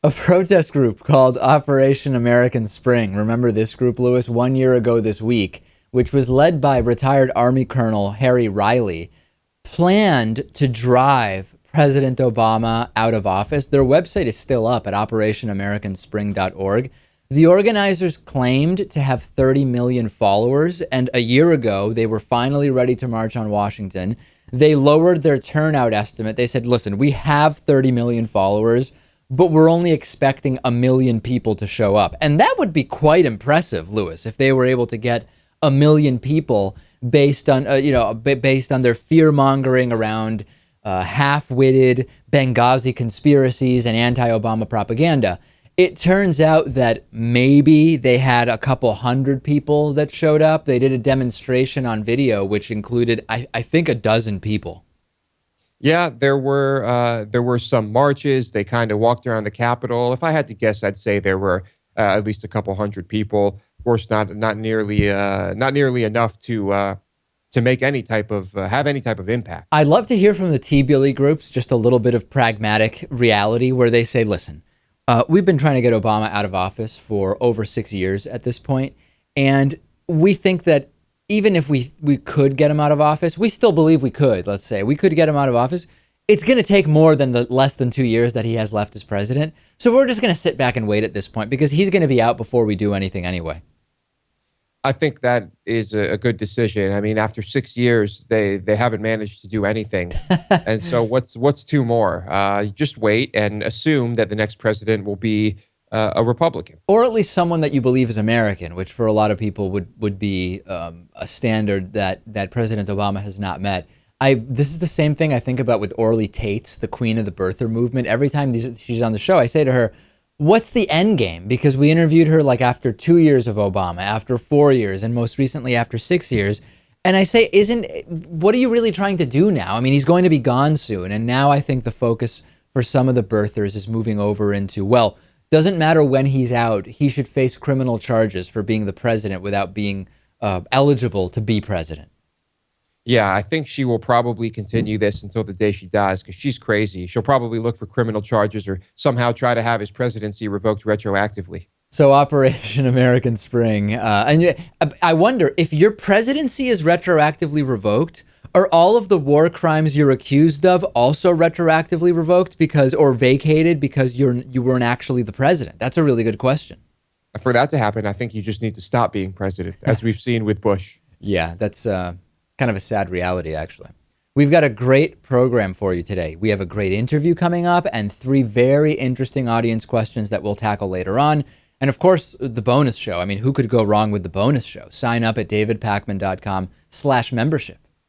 A protest group called Operation American Spring. Remember this group, Lewis? 1 year ago this week, which was led by retired Army Colonel Harry Riley, planned to drive President Obama out of office. Their website is still up at operationamericanspring.org. The organizers claimed to have 30 million followers, and a year ago, they were finally ready to march on Washington. They lowered their turnout estimate. They said, listen, we have 30 million followers, but we're only expecting 1 million people to show up. And that would be quite impressive, Lewis, if they were able to get 1 million people based on, based on their fear mongering around half-witted Benghazi conspiracies and anti-Obama propaganda. It turns out that maybe they had a couple hundred people that showed up. They did a demonstration on video, which included, I think, a dozen people. Yeah, there were some marches. They kind of walked around the Capitol. If I had to guess, I'd say there were at least a couple hundred people. Of course, not nearly enough to make any type of have any type of impact. I'd love to hear from the T-Billy groups just a little bit of pragmatic reality where they say, listen, we've been trying to get Obama out of office for over 6 years at this point, and we think that even if we could get him out of office, we still believe we could, let's say. We could get him out of office. It's going to take more than the less than 2 years that he has left as president. So we're just going to sit back and wait at this point because he's going to be out before we do anything anyway. I think that is a good decision. I mean, after 6 years, they haven't managed to do anything. And so what's two more? Just wait and assume that the next president will be a Republican. Or at least someone that you believe is American, which for a lot of people would be a standard that President Obama has not met. This is the same thing I think about with Orly Tates, the queen of the birther movement. Every time she's on the show, I say to her, what's the end game? Because we interviewed her like after 2 years of Obama, after 4 years, and most recently after 6 years. And I say, what are you really trying to do now? I mean, he's going to be gone soon. And now I think the focus for some of the birthers is moving over into, well, doesn't matter when he's out, he should face criminal charges for being the president without being eligible to be president. Yeah, I think she will probably continue this until the day she dies because she's crazy. She'll probably look for criminal charges or somehow try to have his presidency revoked retroactively. So Operation American Spring. And I wonder, if your presidency is retroactively revoked, are all of the war crimes you're accused of also retroactively revoked or vacated because you weren't actually the president? That's a really good question. For that to happen, I think you just need to stop being president, as we've seen with Bush. Yeah, that's kind of a sad reality, actually. We've got a great program for you today. We have a great interview coming up and 3 very interesting audience questions that we'll tackle later on. And of course, the bonus show. I mean, who could go wrong with the bonus show? Sign up at davidpakman.com/membership.